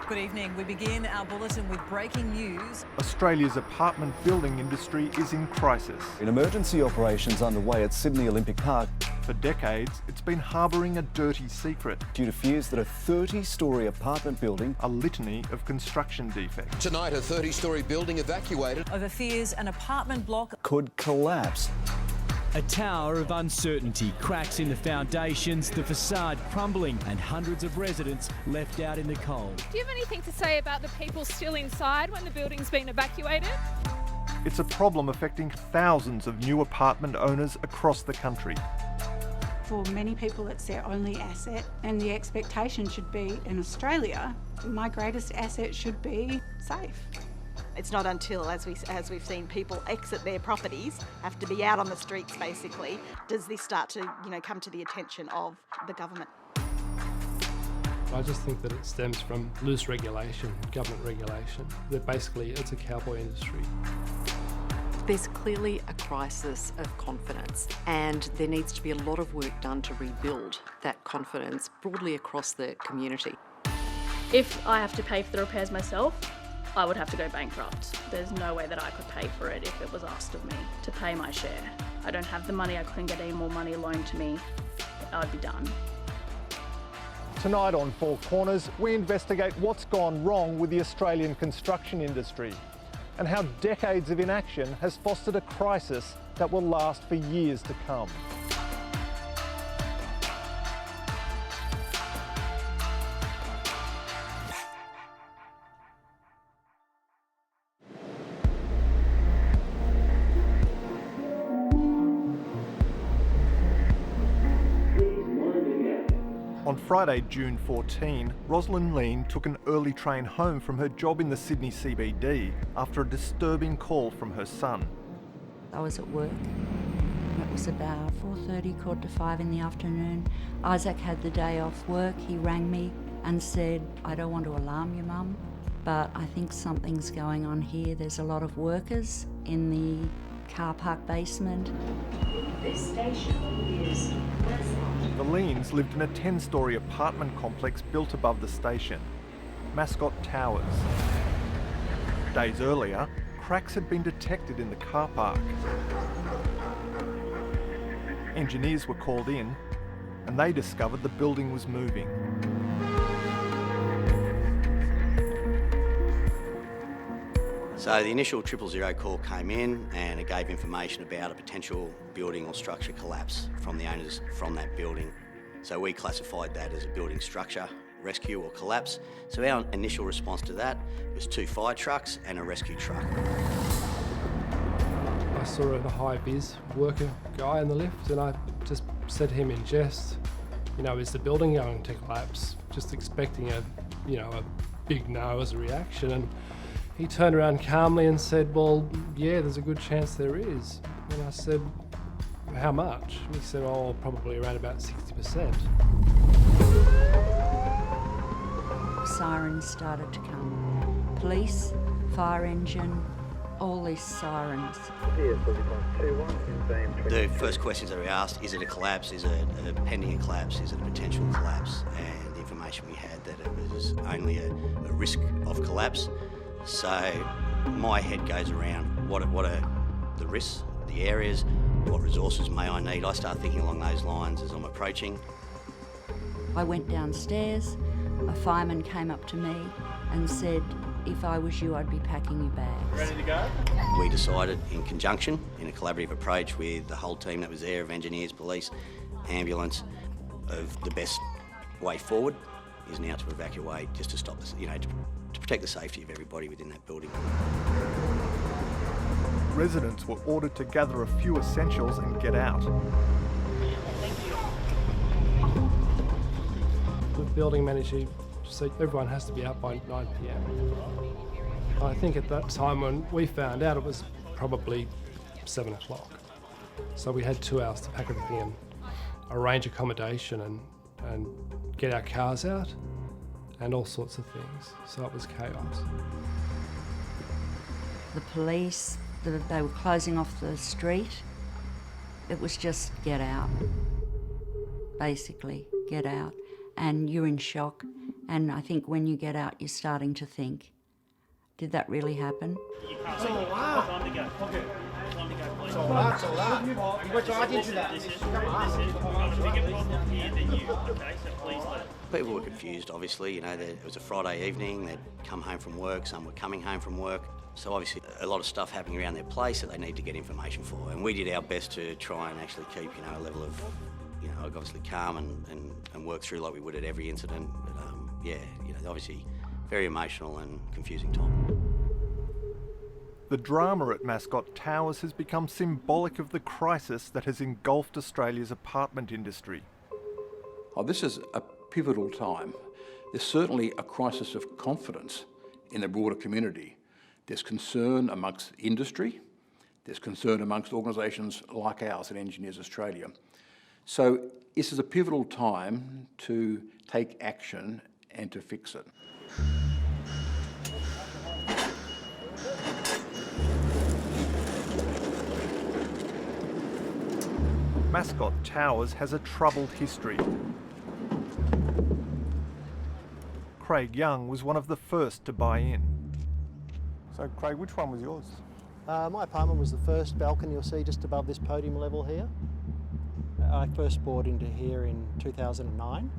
Good evening. We begin our bulletin with breaking news. Australia's apartment building industry is in crisis. An emergency operations underway at Sydney Olympic Park. For decades, it's been harbouring a dirty secret. Due to fears that a 30-storey apartment building, a litany of construction defects. Tonight, a 30-storey building evacuated. Over fears an apartment block could collapse. A tower of uncertainty, cracks in the foundations, the facade crumbling, and hundreds of residents left out in the cold. Do you have anything to say about the people still inside when the building's been evacuated? It's a problem affecting thousands of new apartment owners across the country. For many people, it's their only asset, and the expectation should be, in Australia, my greatest asset should be safe. It's not until, as we've seen people exit their properties, have to be out on the streets basically, does this start to, come to the attention of the government. I just think that it stems from loose regulation, government regulation, that basically it's a cowboy industry. There's clearly a crisis of confidence, and there needs to be a lot of work done to rebuild that confidence broadly across the community. If I have to pay for the repairs myself, I would have to go bankrupt. There's no way that I could pay for it if it was asked of me to pay my share. I don't have the money, I couldn't get any more money loaned to me. I'd be done. Tonight on Four Corners, we investigate what's gone wrong with the Australian construction industry and how decades of inaction has fostered a crisis that will last for years to come. On Friday, June 14, Rosalind Lean took an early train home from her job in the Sydney CBD after a disturbing call from her son. I was at work. It was about 4:30, 4:45 in the afternoon. Isaac had the day off work. He rang me and said, "I don't want to alarm you, Mum, but I think something's going on here. There's a lot of workers in the car park basement." This station is The Leans lived in a 10-storey apartment complex built above the station, Mascot Towers. Days earlier, cracks had been detected in the car park. Engineers were called in, and they discovered the building was moving. So the initial 000 call came in and it gave information about a potential building or structure collapse from the owners from that building. So we classified that as a building structure rescue or collapse. So our initial response to that was 2 fire trucks and a rescue truck. I saw a high-vis worker guy in the lift and I just said to him in jest, is the building going to collapse? Just expecting a big no as a reaction. And he turned around calmly and said, "Well, yeah, there's a good chance there is." And I said, "How much?" And he said, "Oh, probably around about 60%. Sirens started to come. Police, fire engine, all these sirens. The first questions that we asked, is it a collapse? Is it a pending collapse? Is it a potential collapse? And the information we had that it was only a risk of collapse. So my head goes around, what are the risks, the areas, what resources may I need? I start thinking along those lines as I'm approaching. I went downstairs, a fireman came up to me and said, "If I was you, I'd be packing your bags." Ready to go? We decided in conjunction, in a collaborative approach with the whole team that was there of engineers, police, ambulance, of the best way forward is now to evacuate, just to stop this, to protect the safety of everybody within that building. Residents were ordered to gather a few essentials and get out. The building manager said everyone has to be out by 9 p.m. I think at that time when we found out it was probably 7 o'clock. So we had 2 hours to pack everything and arrange accommodation and get our cars out and all sorts of things. So it was chaos. The police, they were closing off the street. It was just get out, basically, get out. And you're in shock And I think when you get out, you're starting to think, did that really happen? People were confused, obviously. You know, it was a Friday evening, they'd come home from work, some were coming home from work. So obviously a lot of stuff happening around their place that they need to get information for. And we did our best to try and actually keep, you know, a level of, you know, obviously calm and work through like we would at every incident. But yeah, you know, obviously very emotional and confusing time. The drama at Mascot Towers has become symbolic of the crisis that has engulfed Australia's apartment industry. Oh, this is a pivotal time. There's certainly a crisis of confidence in the broader community. There's concern amongst industry. There's concern amongst organisations like ours at Engineers Australia. So this is a pivotal time to take action and to fix it. Mascot Towers has a troubled history. Craig Young was one of the first to buy in. So Craig, which one was yours? My apartment was the first balcony you'll see just above this podium level here. I first bought into here in 2009.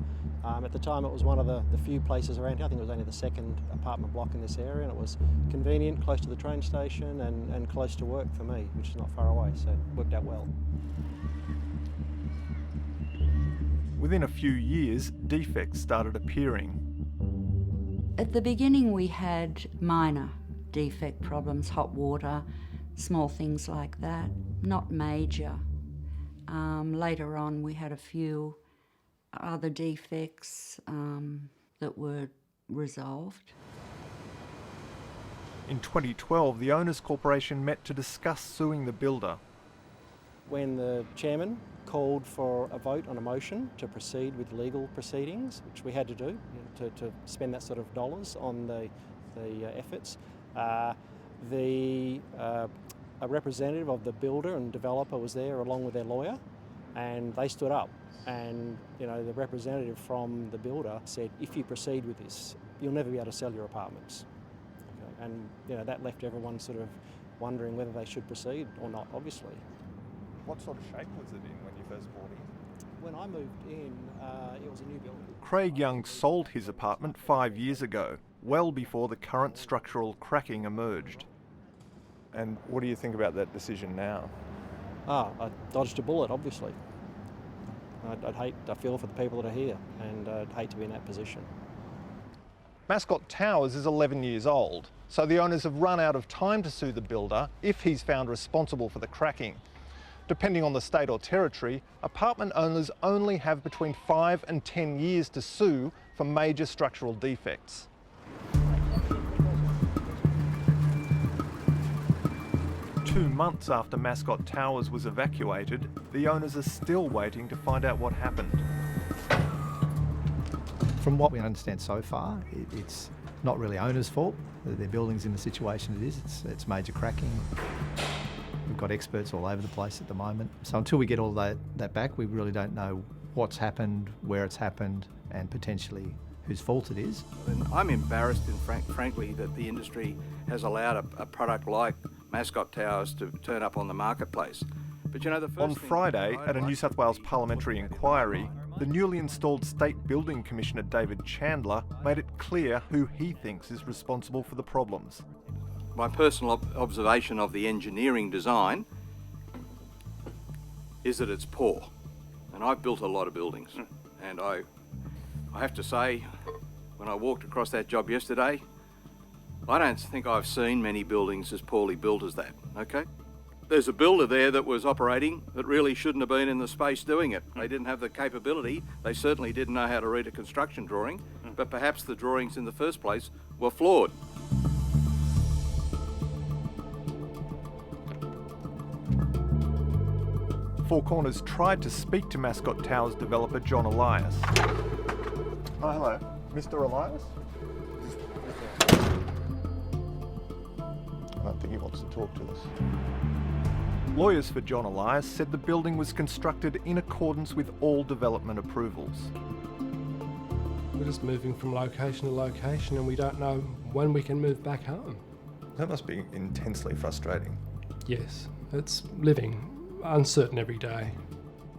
At the time it was one of the few places around here. I think it was only the second apartment block in this area, and it was convenient, close to the train station and close to work for me, which is not far away, so it worked out well. Within a few years, defects started appearing. At the beginning we had minor defect problems, hot water, small things like that, not major. Later on we had a few other defects that were resolved. In 2012, the Owners Corporation met to discuss suing the builder. When the chairman called for a vote on a motion to proceed with legal proceedings, which we had to do, to spend that sort of dollars on the efforts, a representative of the builder and developer was there along with their lawyer, and they stood up. And you know, the representative from the builder said, if you proceed with this, you'll never be able to sell your apartments. Okay? And you know, that left everyone sort of wondering whether they should proceed or not, obviously. What sort of shape was it in when you first bought in? When I moved in, it was a new building. Craig Young sold his apartment 5 years ago, well before the current structural cracking emerged. And what do you think about that decision now? I dodged a bullet, obviously. I feel for the people that are here, and I'd hate to be in that position. Mascot Towers is 11 years old, so the owners have run out of time to sue the builder if he's found responsible for the cracking. Depending on the state or territory, apartment owners only have between 5 and 10 years to sue for major structural defects. Two months after Mascot Towers was evacuated, the owners are still waiting to find out what happened. From what we understand so far, it's not really owners' fault. Their building's in the situation it is. It's major cracking. We've got experts all over the place at the moment. So until we get all that back, we really don't know what's happened, where it's happened, and potentially whose fault it is. And I'm embarrassed, and frankly, that the industry has allowed a product like Mascot Towers to turn up on the marketplace. But you know, on Friday, at a New South Wales parliamentary inquiry, the newly installed State Building Commissioner David Chandler made it clear who he thinks is responsible for the problems. My personal observation of the engineering design is that it's poor. And I've built a lot of buildings. And I have to say, when I walked across that job yesterday, I don't think I've seen many buildings as poorly built as that, okay? There's a builder there that was operating that really shouldn't have been in the space doing it. They didn't have the capability. They certainly didn't know how to read a construction drawing, but perhaps the drawings in the first place were flawed. Four Corners tried to speak to Mascot Towers developer John Elias. Oh, hello. Mr. Elias? I don't think he wants to talk to us. Lawyers for John Elias said the building was constructed in accordance with all development approvals. We're just moving from location to location and we don't know when we can move back home. That must be intensely frustrating. Yes, it's living uncertain every day.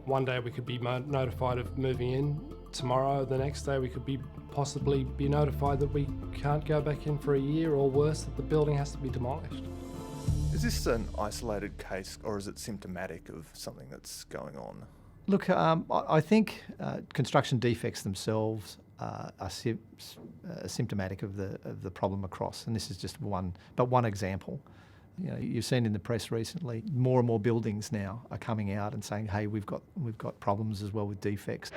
One day we could be notified of moving in. Tomorrow, the next day, we could possibly be notified that we can't go back in for a year, or worse, that the building has to be demolished. Is this an isolated case, or is it symptomatic of something that's going on? Look, I think construction defects themselves are symptomatic of the problem across, and this is just one example. You know, you've seen in the press recently, more and more buildings now are coming out and saying, "Hey, we've got problems as well with defects."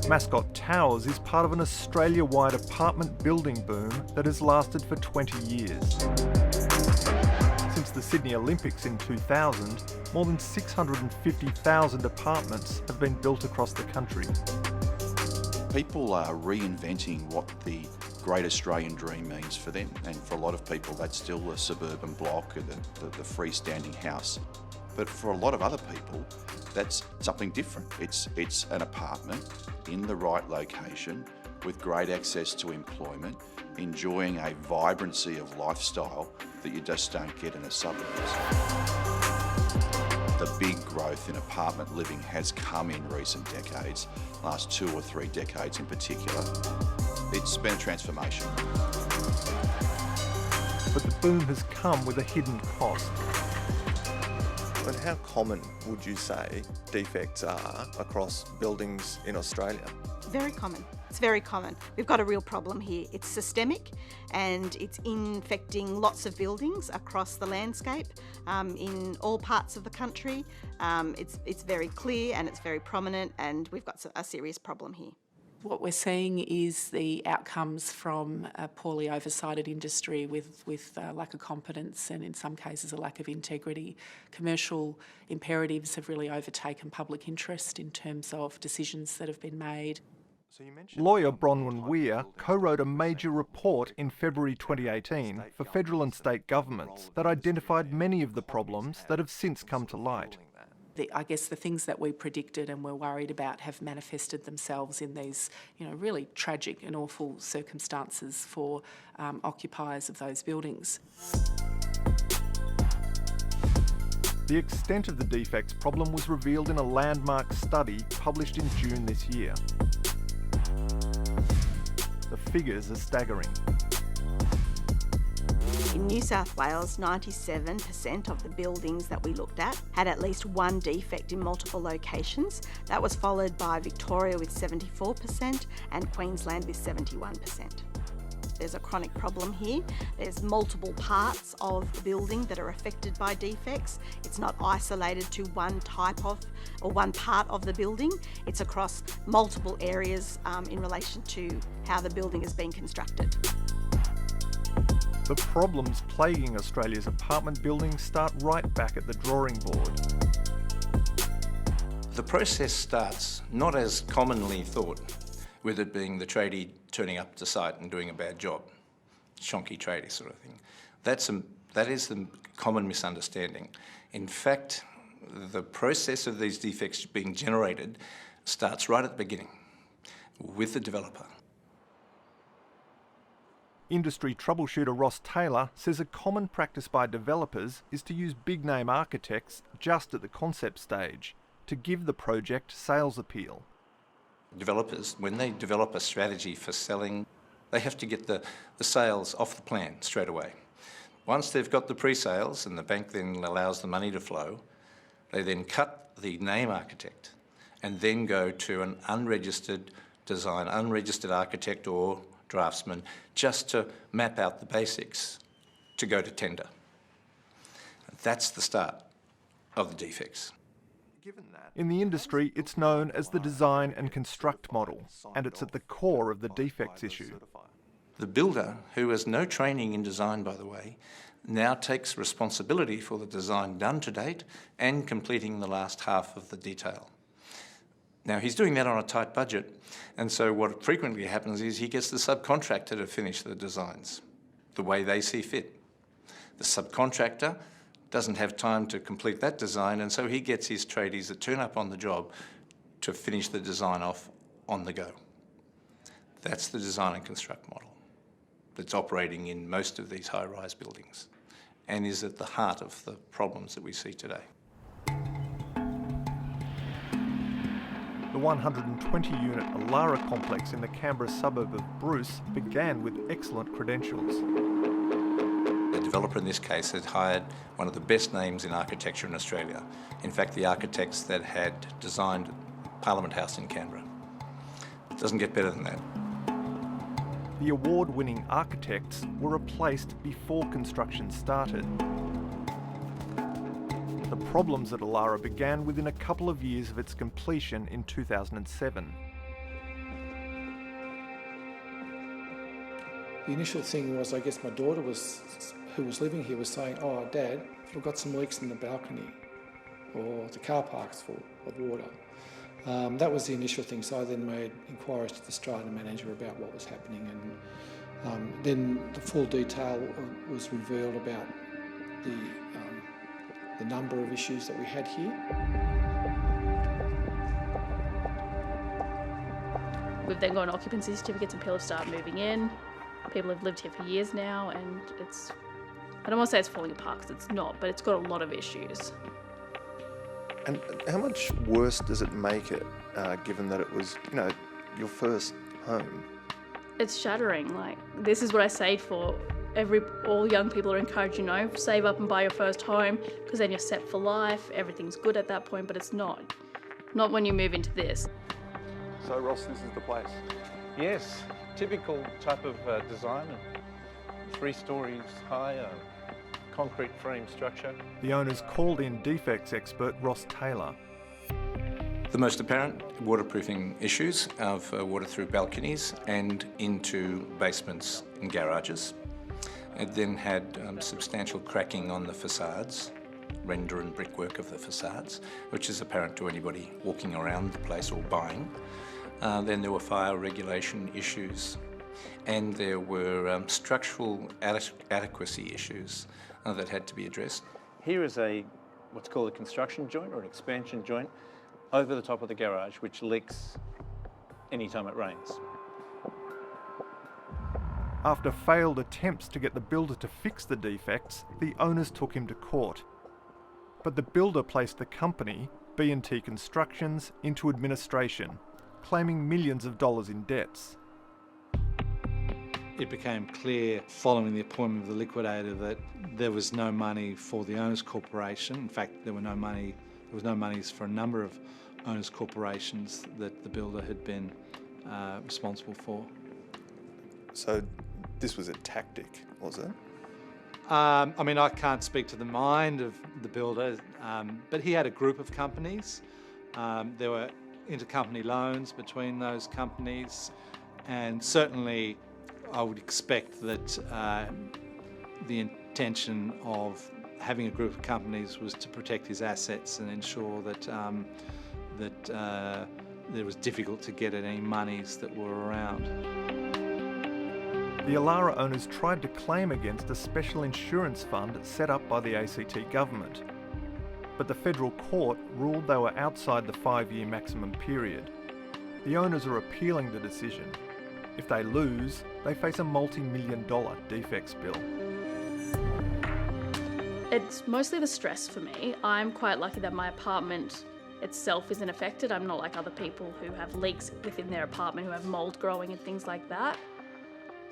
Mascot Towers is part of an Australia-wide apartment building boom that has lasted for 20 years. Since the Sydney Olympics in 2000, more than 650,000 apartments have been built across the country. People are reinventing what the great Australian dream means for them, and for a lot of people that's still a suburban block or the freestanding house. But for a lot of other people, that's something different. It's an apartment in the right location with great access to employment, enjoying a vibrancy of lifestyle that you just don't get in the suburbs. The big growth in apartment living has come in recent decades, last 2 or 3 decades in particular. It's been a transformation. But the boom has come with a hidden cost. And how common would you say defects are across buildings in Australia? Very common. It's very common. We've got a real problem here. It's systemic and it's infecting lots of buildings across the landscape in all parts of the country. It's very clear and it's very prominent, and we've got a serious problem here. What we're seeing is the outcomes from a poorly oversighted industry with lack of competence and in some cases a lack of integrity. Commercial imperatives have really overtaken public interest in terms of decisions that have been made. Lawyer BRONWYN Weir co-wrote a major report in February 2018 for federal and state governments that identified many of the problems that have since come to light. I guess the things that we predicted and were worried about have manifested themselves in these, really tragic and awful circumstances for occupiers of those buildings. The extent of the defects problem was revealed in a landmark study published in June this year. The figures are staggering. In New South Wales, 97% of the buildings that we looked at had at least one defect in multiple locations. That was followed by Victoria with 74% and Queensland with 71%. There's a chronic problem here. There's multiple parts of the building that are affected by defects. It's not isolated to one type of or one part of the building. It's across multiple areas in relation to how the building is being constructed. The problems plaguing Australia's apartment buildings start right back at the drawing board. The process starts not as commonly thought, with it being the tradie turning up to site and doing a bad job, shonky tradie sort of thing. That is the common misunderstanding. In fact, the process of these defects being generated starts right at the beginning, with the developer. Industry troubleshooter Ross Taylor says a common practice by developers is to use big-name architects just at the concept stage to give the project sales appeal. Developers, when they develop a strategy for selling, they have to get the sales off the plan straight away. Once they've got the pre-sales and the bank then allows the money to flow, they then cut the name architect and then go to an unregistered design, unregistered architect or draftsman, just to map out the basics to go to tender. That's the start of the defects. In the industry, it's known as the design and construct model, and it's at the core of the defects issue. The builder, who has no training in design, by the way, now takes responsibility for the design done to date and completing the last half of the detail. Now, he's doing that on a tight budget, and so what frequently happens is he gets the subcontractor to finish the designs the way they see fit. The subcontractor doesn't have time to complete that design, and so he gets his tradies that turn up on the job to finish the design off on the go. That's the design and construct model that's operating in most of these high-rise buildings and is at the heart of the problems that we see today. The 120-unit Elara complex in the Canberra suburb of Bruce began with excellent credentials. The developer in this case had hired one of the best names in architecture in Australia. In fact, the architects that had designed Parliament House in Canberra. It doesn't get better than that. The award-winning architects were replaced before construction started. The problems at Elara began within a couple of years of its completion in 2007. The initial thing was, I guess my daughter who was living here was saying, "Oh, Dad, we've got some leaks in the balcony, or the car park's full of water." That was the initial thing, so I then made inquiries to the strata manager about what was happening, and then the full detail was revealed about the number of issues that we had here. We've then got occupancy certificates and people have started moving in. People have lived here for years now, and it's, I don't want to say it's falling apart because it's not, but it's got a lot of issues. And how much worse does it make it, given that it was, your first home? It's shattering. Like, this is what I say for all young people are encouraged, save up and buy your first home, because then you're set for life, everything's good at that point, but it's not when you move into this. So Ross, this is the place? Yes, typical type of design, 3 stories high, concrete frame structure. The owners called in defects expert Ross Taylor. The most apparent waterproofing issues of water through balconies and into basements and garages. It then had substantial cracking on the facades, render and brickwork of the facades, which is apparent to anybody walking around the place or buying. Then there were fire regulation issues, and there were structural adequacy issues that had to be addressed. Here is what's called a construction joint or an expansion joint over the top of the garage, which leaks anytime it rains. After failed attempts to get the builder to fix the defects, the owners took him to court. But the builder placed the company, B&T Constructions, into administration, claiming millions of dollars in debts. It became clear following the appointment of the liquidator that there was no money for the owners' corporation. In fact, there was no monies for a number of owners' corporations that the builder had been responsible for. So this was a tactic, was it? I mean, I can't speak to the mind of the builder, but he had a group of companies. There were intercompany loans between those companies, and certainly I would expect that the intention of having a group of companies was to protect his assets and ensure that it was difficult to get at any monies that were around. The Elara owners tried to claim against a special insurance fund set up by the ACT government, but the federal court ruled they were outside the 5-year maximum period. The owners are appealing the decision. If they lose, they face a multi-million-dollar defects bill. It's mostly the stress for me. I'm quite lucky that my apartment itself isn't affected. I'm not like other people who have leaks within their apartment, who have mold growing and things like that.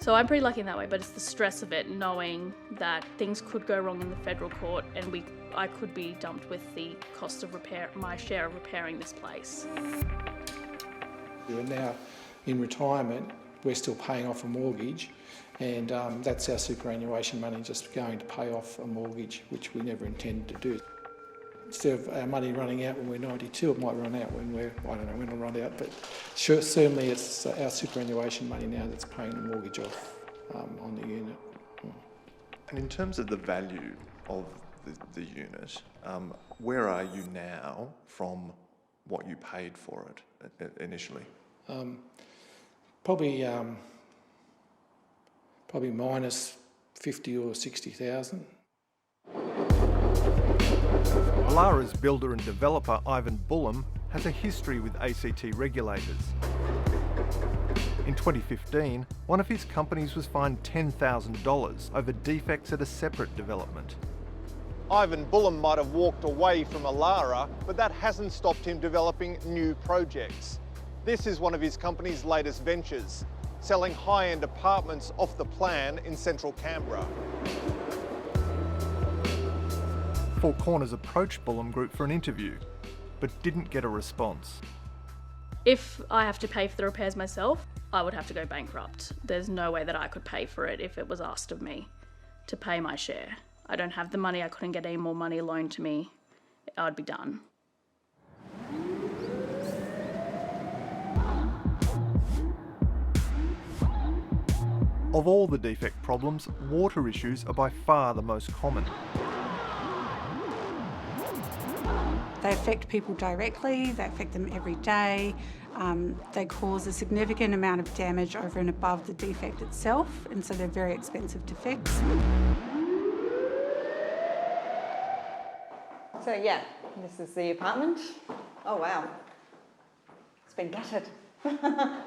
So I'm pretty lucky in that way, but it's the stress of it, knowing that things could go wrong in the federal court and I could be dumped with the cost of my share of repairing this place. We're now in retirement, we're still paying off a mortgage, and that's our superannuation money just going to pay off a mortgage, which we never intended to do. Instead of our money running out when we're 92, it might run out when I don't know when it'll run out, but certainly it's our superannuation money now that's paying the mortgage off on the unit. And in terms of the value of the unit, where are you now from what you paid for it initially? Probably minus 50 or 60,000. Elara's builder and developer Ivan Bullam has a history with ACT regulators. In 2015, one of his companies was fined $10,000 over defects at a separate development. Ivan Bullen might have walked away from Elara, but that hasn't stopped him developing new projects. This is one of his company's latest ventures, selling high-end apartments off the plan in central Canberra. Four Corners approached Bullen Group for an interview, but didn't get a response. If I have to pay for the repairs myself, I would have to go bankrupt. There's no way that I could pay for it if it was asked of me to pay my share. I don't have the money, I couldn't get any more money loaned to me. I'd be done. Of all the defect problems, water issues are by far the most common. They affect people directly, they affect them every day. They cause a significant amount of damage over and above the defect itself, and so they're very expensive to fix. So yeah, this is the apartment. Oh wow, it's been gutted. How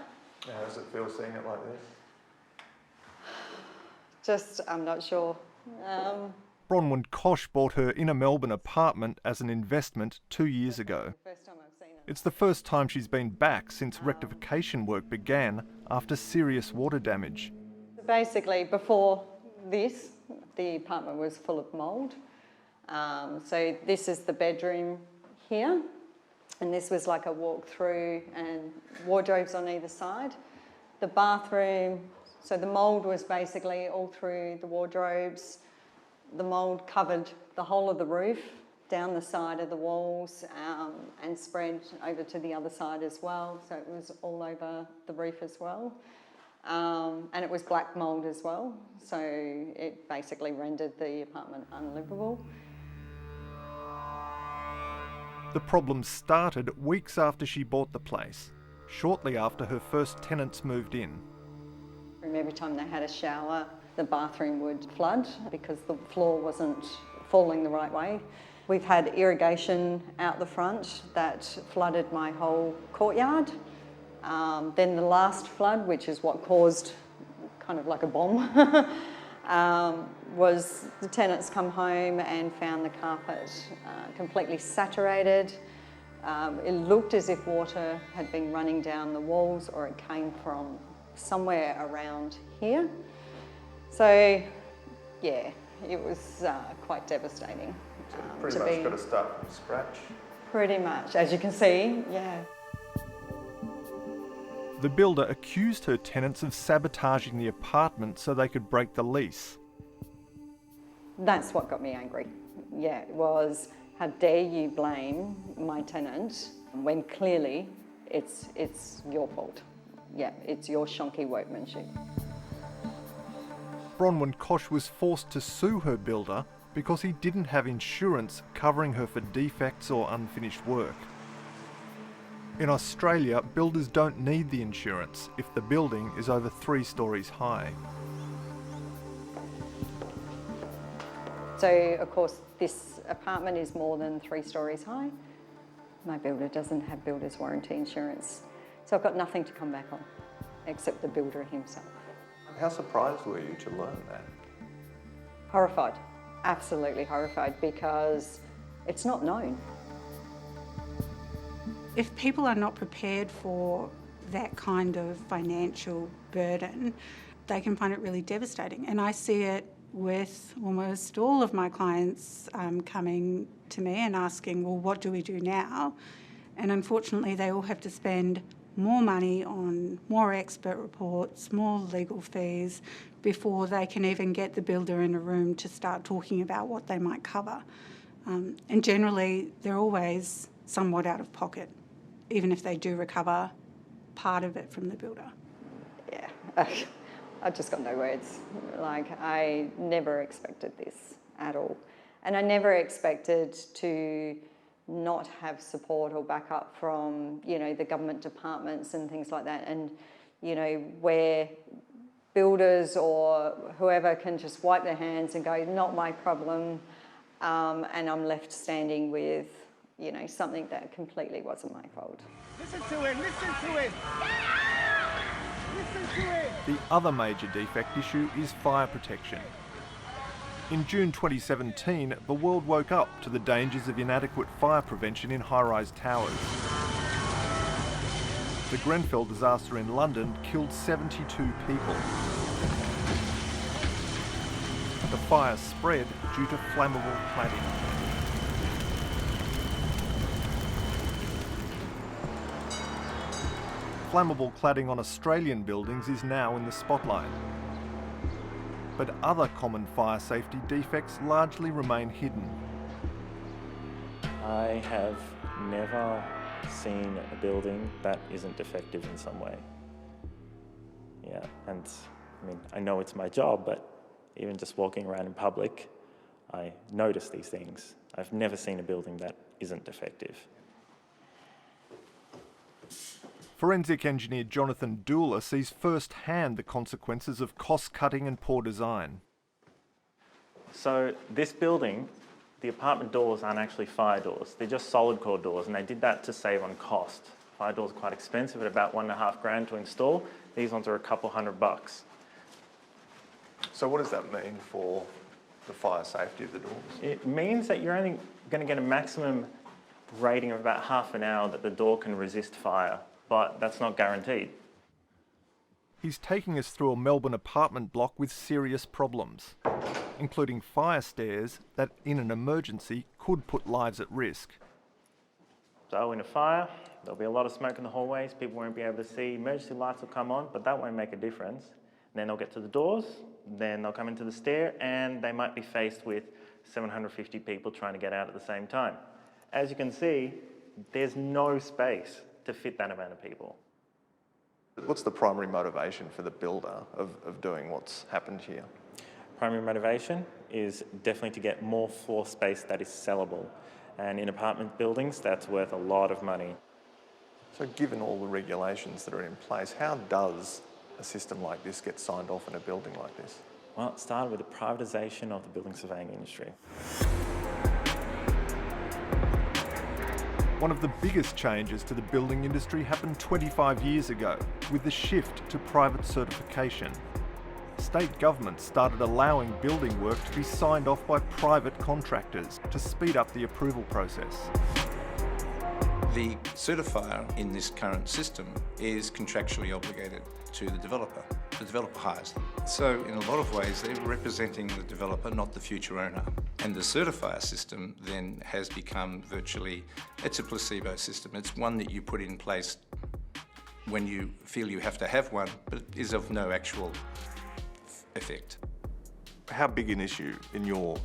does it feel seeing it like this? Just, I'm not sure. Bronwyn Kosh bought her inner Melbourne apartment as an investment 2 years ago. It's the first time she's been back since rectification work began after serious water damage. Basically, before this, the apartment was full of mould. So this is the bedroom here, and this was like a walk through and wardrobes on either side. The bathroom, so the mould was basically all through the wardrobes. The mould covered the whole of the roof, down the side of the walls, and spread over to the other side as well. So it was all over the roof as well. And it was black mould as well. So it basically rendered the apartment unlivable. The problem started weeks after she bought the place, shortly after her first tenants moved in. Every time they had a shower, the bathroom would flood because the floor wasn't falling the right way. We've had irrigation out the front that flooded my whole courtyard. Then the last flood, which is what caused kind of like a bomb, was the tenants come home and found the carpet completely saturated. It looked as if water had been running down the walls, or it came from somewhere around here. So, yeah, it was quite devastating. Pretty much got to start from scratch. Pretty much, as you can see, yeah. The builder accused her tenants of sabotaging the apartment so they could break the lease. That's what got me angry. Yeah, it was, how dare you blame my tenant when clearly it's your fault. Yeah, it's your shonky workmanship. Bronwyn Kosh was forced to sue her builder because he didn't have insurance covering her for defects or unfinished work. In Australia, builders don't need the insurance if the building is over 3 stories high. So, of course, this apartment is more than 3 stories high. My builder doesn't have builder's warranty insurance. So I've got nothing to come back on, except the builder himself. How surprised were you to learn that? Horrified, absolutely horrified, because it's not known. If people are not prepared for that kind of financial burden, they can find it really devastating. And I see it with almost all of my clients coming to me and asking, well, what do we do now? And unfortunately, they all have to spend more money on more expert reports, more legal fees, before they can even get the builder in a room to start talking about what they might cover. And generally, they're always somewhat out of pocket, even if they do recover part of it from the builder. Yeah, I've just got no words. Like, I never expected this at all. And I never expected to not have support or backup from, you know, the government departments and things like that. And, you know, where builders or whoever can just wipe their hands and go, not my problem, and I'm left standing with, you know, something that completely wasn't my fault. Listen to him, listen to him! The other major defect issue is fire protection. In June 2017, the world woke up to the dangers of inadequate fire prevention in high-rise towers. The Grenfell disaster in London killed 72 people. The fire spread due to flammable cladding. Flammable cladding on Australian buildings is now in the spotlight. But other common fire safety defects largely remain hidden. I have never seen a building that isn't defective in some way. Yeah, and I mean, I know it's my job, but even just walking around in public, I notice these things. I've never seen a building that isn't defective. Forensic engineer Jonathan Dooler sees firsthand the consequences of cost-cutting and poor design. So this building, the apartment doors aren't actually fire doors. They're just solid core doors, and they did that to save on cost. Fire doors are quite expensive at about $1.5 to install. These ones are a couple $100. So what does that mean for the fire safety of the doors? It means that you're only going to get a maximum rating of about half an hour that the door can resist fire, but that's not guaranteed. He's taking us through a Melbourne apartment block with serious problems, including fire stairs that, in an emergency, could put lives at risk. So in a fire, there'll be a lot of smoke in the hallways, people won't be able to see, emergency lights will come on, but that won't make a difference. Then they'll get to the doors, then they'll come into the stair, and they might be faced with 750 people trying to get out at the same time. As you can see, there's no space to fit that amount of people. What's the primary motivation for the builder of doing what's happened here? Primary motivation is definitely to get more floor space that is sellable. And in apartment buildings, that's worth a lot of money. So given all the regulations that are in place, how does a system like this get signed off in a building like this? Well, it started with the privatisation of the building surveying industry. One of the biggest changes to the building industry happened 25 years ago with the shift to private certification. State governments started allowing building work to be signed off by private contractors to speed up the approval process. The certifier in this current system is contractually obligated to the developer. The developer hires them. So in a lot of ways, they're representing the developer, not the future owner. And the certifier system then has become virtually, it's a placebo system. It's one that you put in place when you feel you have to have one, but it is of no actual effect. How big an issue, in your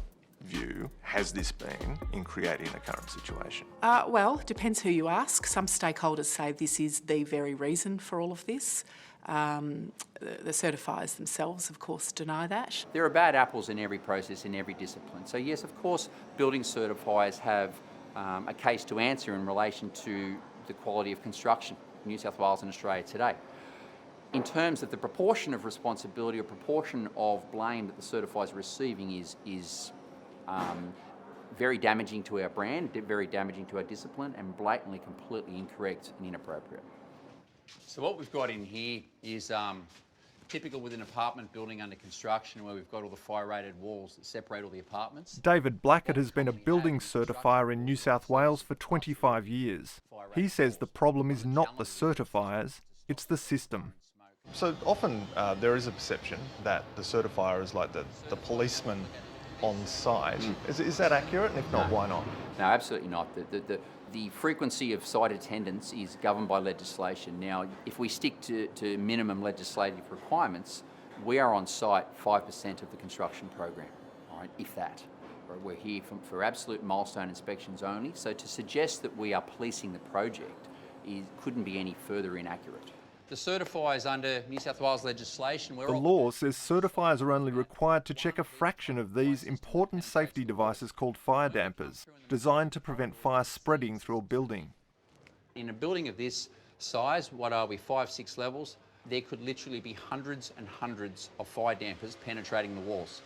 view, has this been in creating the current situation? Well, it depends who you ask. Some stakeholders say this is the very reason for all of this. The certifiers themselves, of course, deny that. There are bad apples in every process, in every discipline. So yes, of course, building certifiers have a case to answer in relation to the quality of construction in New South Wales and Australia today. In terms of the proportion of responsibility or proportion of blame that the certifiers are receiving is very damaging to our brand, very damaging to our discipline, and blatantly, completely incorrect and inappropriate. So what we've got in here is typical with an apartment building under construction where we've got all the fire-rated walls that separate all the apartments. David Blackett has been a building certifier in New South Wales for 25 years. He says the problem is not the certifiers, it's the system. So often there is a perception that the certifier is like the policeman on site. Is that accurate? And if not, why not? No, absolutely not. The frequency of site attendance is governed by legislation. Now, if we stick to minimum legislative requirements, we are on site 5% of the construction program, all right, if that. We're here for absolute milestone inspections only, so to suggest that we are policing the project couldn't be any further inaccurate. The certifiers under New South Wales legislation... The law says certifiers are only required to check a fraction of these important safety devices called fire dampers, designed to prevent fire spreading through a building. In a building of this size, what are we, 5-6 levels, there could literally be hundreds and hundreds of fire dampers penetrating the walls.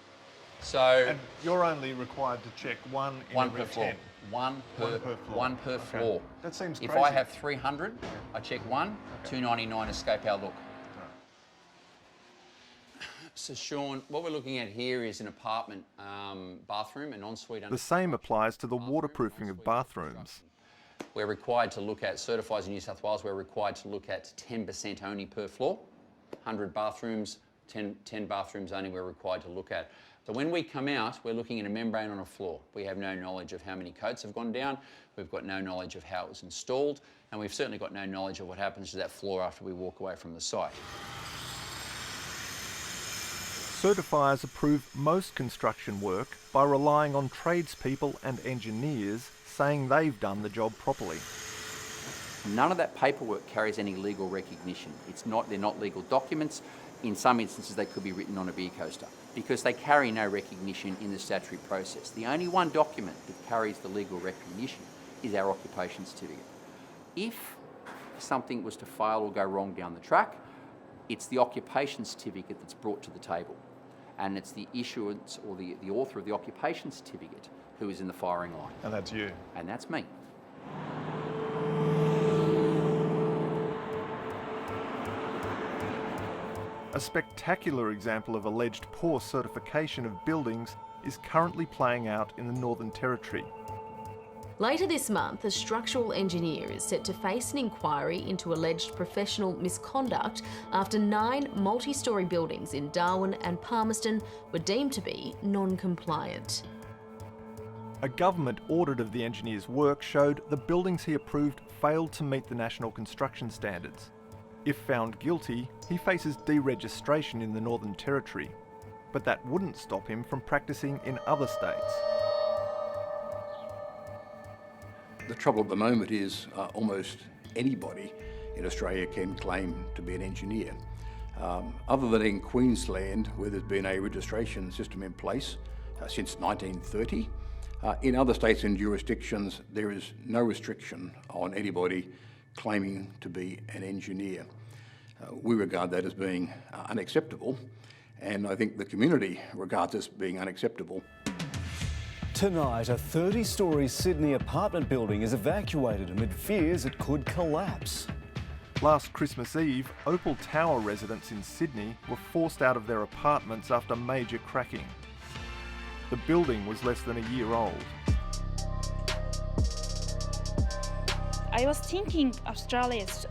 So... And you're only required to check one per floor. One per floor. That seems crazy. If I have 300, I check one, 299 escape our look. So Sean, what we're looking at here is an apartment bathroom, an ensuite. The same applies to the waterproofing of bathrooms. We're required to look at, certifies in New South Wales, we're required to look at 10% only per floor. 100 bathrooms, 10 bathrooms only we're required to look at. So when we come out, we're looking at a membrane on a floor. We have no knowledge of how many coats have gone down, we've got no knowledge of how it was installed, and we've certainly got no knowledge of what happens to that floor after we walk away from the site. Certifiers approve most construction work by relying on tradespeople and engineers saying they've done the job properly. None of that paperwork carries any legal recognition. They're not legal documents. In some instances, they could be written on a beer coaster because they carry no recognition in the statutory process. The only one document that carries the legal recognition is our occupation certificate. If something was to fail or go wrong down the track, it's the occupation certificate that's brought to the table. And it's the issuance or the author of the occupation certificate who is in the firing line. And that's you. And that's me. A spectacular example of alleged poor certification of buildings is currently playing out in the Northern Territory. Later this month, a structural engineer is set to face an inquiry into alleged professional misconduct after 9 multi-storey buildings in Darwin and Palmerston were deemed to be non-compliant. A government audit of the engineer's work showed the buildings he approved failed to meet the national construction standards. If found guilty, he faces deregistration in the Northern Territory, but that wouldn't stop him from practicing in other states. The trouble at the moment is almost anybody in Australia can claim to be an engineer. Other than in Queensland, where there's been a registration system in place since 1930, in other states and jurisdictions there is no restriction on anybody claiming to be an engineer. We regard that as being unacceptable, and I think the community regards this being unacceptable. Tonight, a 30-storey Sydney apartment building is evacuated amid fears it could collapse. Last Christmas Eve, Opal Tower residents in Sydney were forced out of their apartments after major cracking. The building was less than a year old. I was thinking Australia is,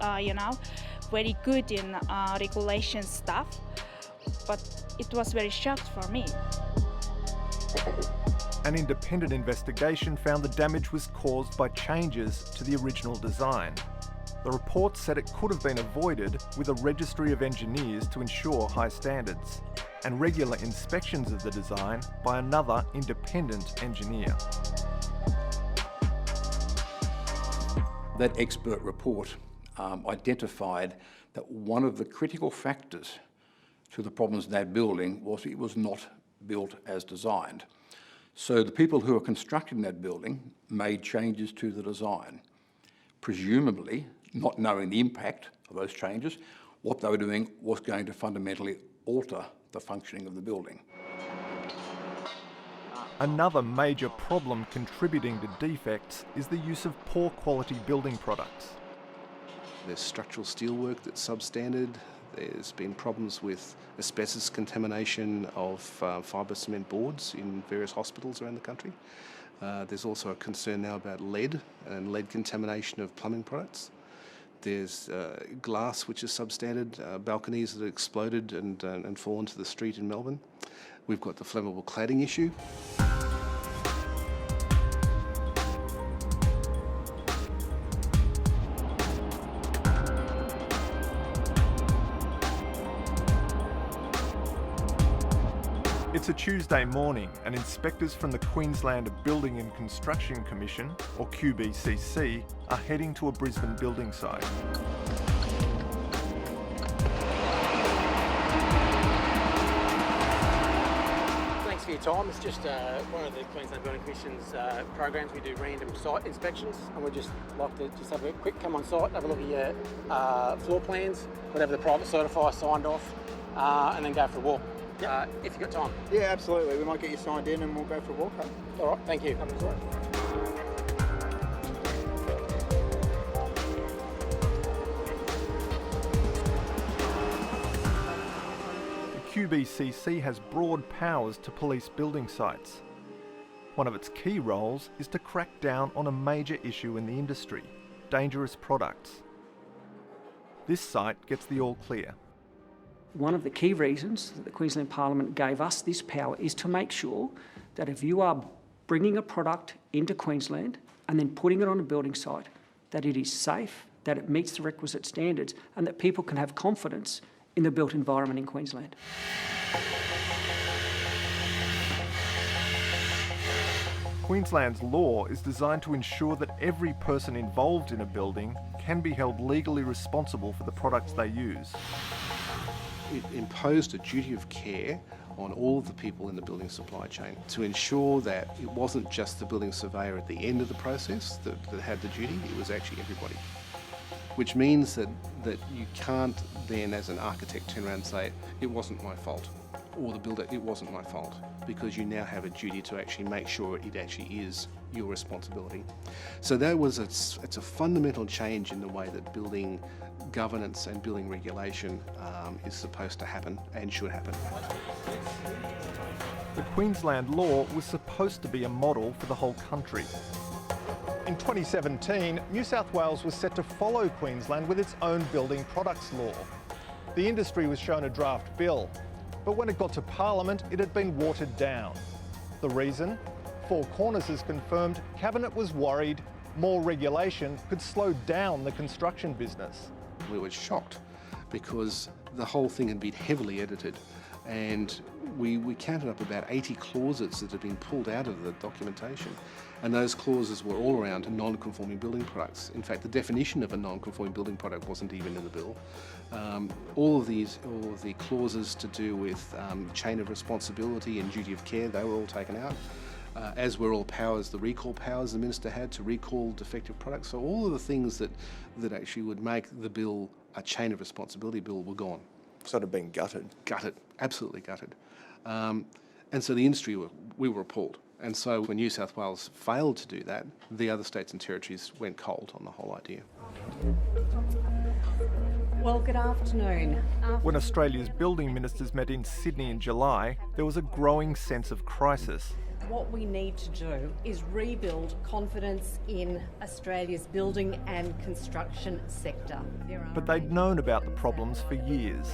very good in regulation stuff, but it was very shocked for me. An independent investigation found the damage was caused by changes to the original design. The report said it could have been avoided with a registry of engineers to ensure high standards, and regular inspections of the design by another independent engineer. That expert report identified that one of the critical factors to the problems in that building was it was not built as designed. So the people who were constructing that building made changes to the design, presumably not knowing the impact of those changes. What they were doing was going to fundamentally alter the functioning of the building. Another major problem contributing to defects is the use of poor quality building products. There's structural steelwork that's substandard. There's been problems with asbestos contamination of fibre cement boards in various hospitals around the country. There's also a concern now about lead and lead contamination of plumbing products. There's glass which is substandard, balconies that have exploded and fallen to the street in Melbourne. We've got the flammable cladding issue. It's a Tuesday morning and inspectors from the Queensland Building and Construction Commission, or QBCC, are heading to a Brisbane building site. Thanks for your time. It's just one of the Queensland Building Commission's programs. We do random site inspections, and we'd just like to just have a quick come on site, have a look at your floor plans, whatever the private certifier signed off, and then go for a walk. If you've got time. Yeah, absolutely. We might get you signed in and we'll go for a walk home. All right, thank you. The QBCC has broad powers to police building sites. One of its key roles is to crack down on a major issue in the industry: dangerous products. This site gets the all clear. One of the key reasons that the Queensland Parliament gave us this power is to make sure that if you are bringing a product into Queensland and then putting it on a building site, that it is safe, that it meets the requisite standards, and that people can have confidence in the built environment in Queensland. Queensland's law is designed to ensure that every person involved in a building can be held legally responsible for the products they use. It imposed a duty of care on all of the people in the building supply chain to ensure that it wasn't just the building surveyor at the end of the process that had the duty, it was actually everybody. Which means that you can't then, as an architect, turn around and say, it wasn't my fault, or the builder, it wasn't my fault, because you now have a duty to actually make sure it actually is your responsibility. So it's a fundamental change in the way that building governance and building regulation is supposed to happen and should happen. The Queensland law was supposed to be a model for the whole country. In 2017, New South Wales was set to follow Queensland with its own building products law. The industry was shown a draft bill, but when it got to Parliament, it had been watered down. The reason? Four Corners has confirmed Cabinet was worried more regulation could slow down the construction business. We were shocked because the whole thing had been heavily edited, and we counted up about 80 clauses that had been pulled out of the documentation, and those clauses were all around non-conforming building products. In fact, the definition of a non-conforming building product wasn't even in the bill. All of the clauses to do with chain of responsibility and duty of care, they were all taken out. As were all powers, the recall powers the Minister had to recall defective products. So all of the things that actually would make the bill a chain of responsibility bill were gone. Sort of been gutted. Gutted, absolutely gutted. And so the industry, we were appalled. And so when New South Wales failed to do that, the other states and territories went cold on the whole idea. Well, good afternoon. When Australia's building ministers met in Sydney in July, there was a growing sense of crisis. What we need to do is rebuild confidence in Australia's building and construction sector. But they'd known about the problems for years.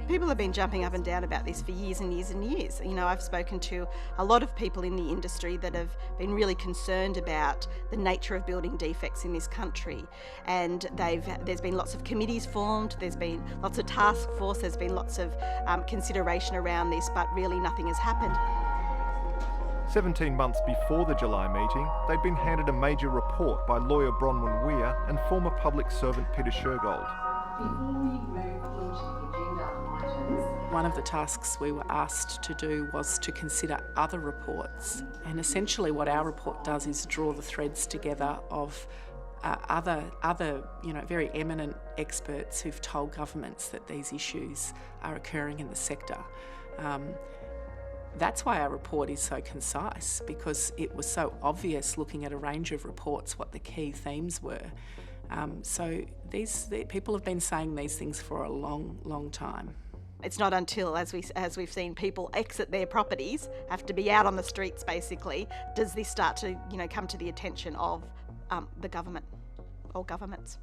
People have been jumping up and down about this for years and years and years. You know, I've spoken to a lot of people in the industry that have been really concerned about the nature of building defects in this country. And there's been lots of committees formed, there's been lots of task force, there's been lots of consideration around this, but really nothing has happened. 17 months before the July meeting, they'd been handed a major report by lawyer BRONWYN Weir and former public servant Peter Shergold. One of the tasks we were asked to do was to consider other reports, and essentially what our report does is draw the threads together of other very eminent experts who've told governments that these issues are occurring in the sector. That's why our report is so concise, because it was so obvious looking at a range of reports what the key themes were. So people have been saying these things for a long, long time. It's not until, as we've seen people exit their properties, have to be out on the streets basically, does this start to come to the attention of the government or governments.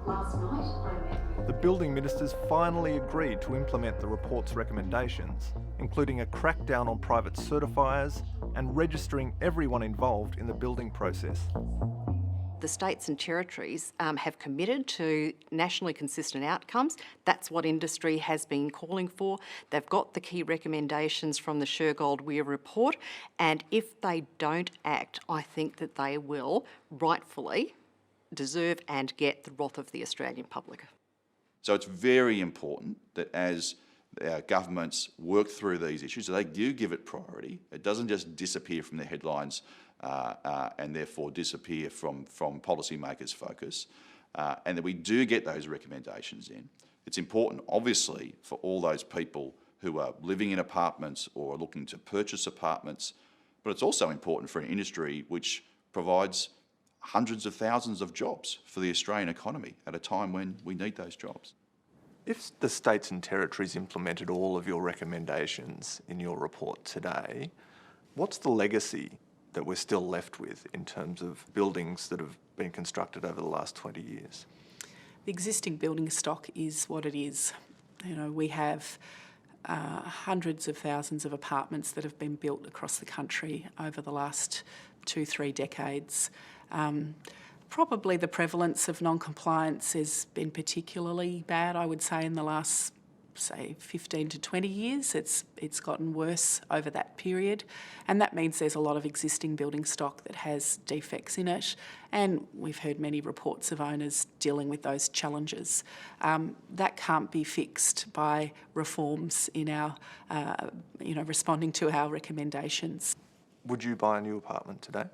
Last night The building ministers finally agreed to implement the report's recommendations, including a crackdown on private certifiers and registering everyone involved in the building process. The states and territories have committed to nationally consistent outcomes. That's what industry has been calling for. They've got the key recommendations from the Shergold Weir report, and if they don't act, I think that they will rightfully deserve and get the wrath of the Australian public. So it's very important that as our governments work through these issues, they do give it priority. It doesn't just disappear from the headlines and therefore disappear from policymakers' focus, and that we do get those recommendations in. It's important, obviously, for all those people who are living in apartments or are looking to purchase apartments, but it's also important for an industry which provides hundreds of thousands of jobs for the Australian economy at a time when we need those jobs. If the states and territories implemented all of your recommendations in your report today, what's the legacy that we're still left with in terms of buildings that have been constructed over the last 20 years? The existing building stock is what it is. You know, we have hundreds of thousands of apartments that have been built across the country over the last 2-3 decades. Probably the prevalence of non-compliance has been particularly bad, I would say, in the last, say, 15 to 20 years. It's gotten worse over that period, and that means there's a lot of existing building stock that has defects in it, and we've heard many reports of owners dealing with those challenges. That can't be fixed by reforms in our, responding to our recommendations. Would you buy a new apartment today?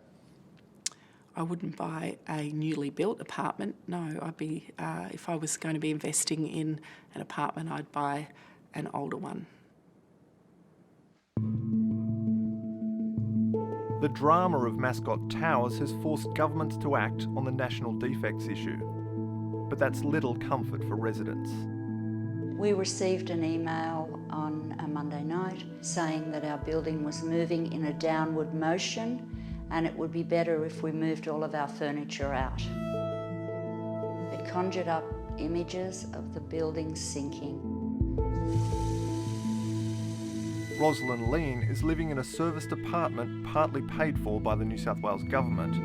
I wouldn't buy a newly built apartment, no. I'd be, if I was going to be investing in an apartment, I'd buy an older one. The drama of Mascot Towers has forced governments to act on the national defects issue. But that's little comfort for residents. We received an email on a Monday night saying that our building was moving in a downward motion and it would be better if we moved all of our furniture out. It conjured up images of the building sinking. Rosalind Lean is living in a serviced apartment partly paid for by the New South Wales government.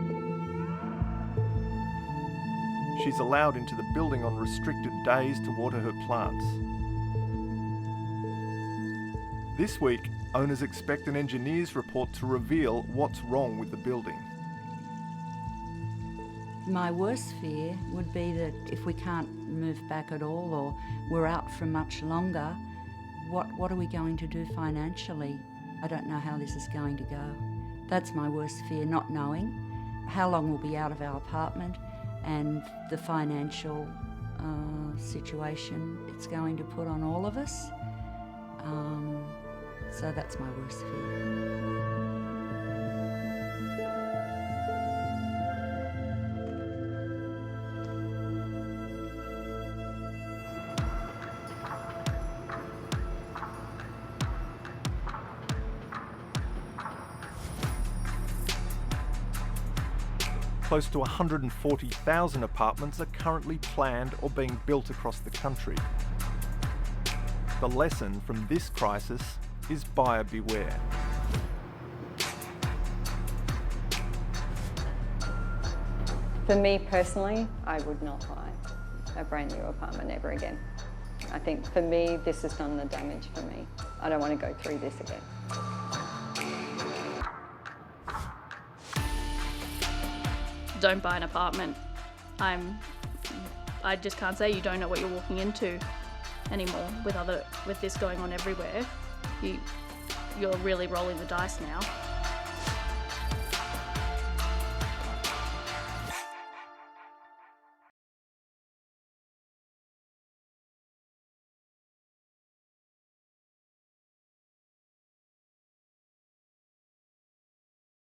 She's allowed into the building on restricted days to water her plants. This week, owners expect an engineer's report to reveal what's wrong with the building. My worst fear would be that if we can't move back at all or we're out for much longer, what are we going to do financially? I don't know how this is going to go. That's my worst fear, not knowing how long we'll be out of our apartment and the financial situation it's going to put on all of us. So that's my worst fear. Close to 140,000 apartments are currently planned or being built across the country. The lesson from this crisis is buyer beware. For me personally, I would not buy a brand new apartment ever again. I think for me, this has done the damage for me. I don't want to go through this again. Don't buy an apartment. I just can't say. You don't know what you're walking into anymore with this going on everywhere. You're really rolling the dice now.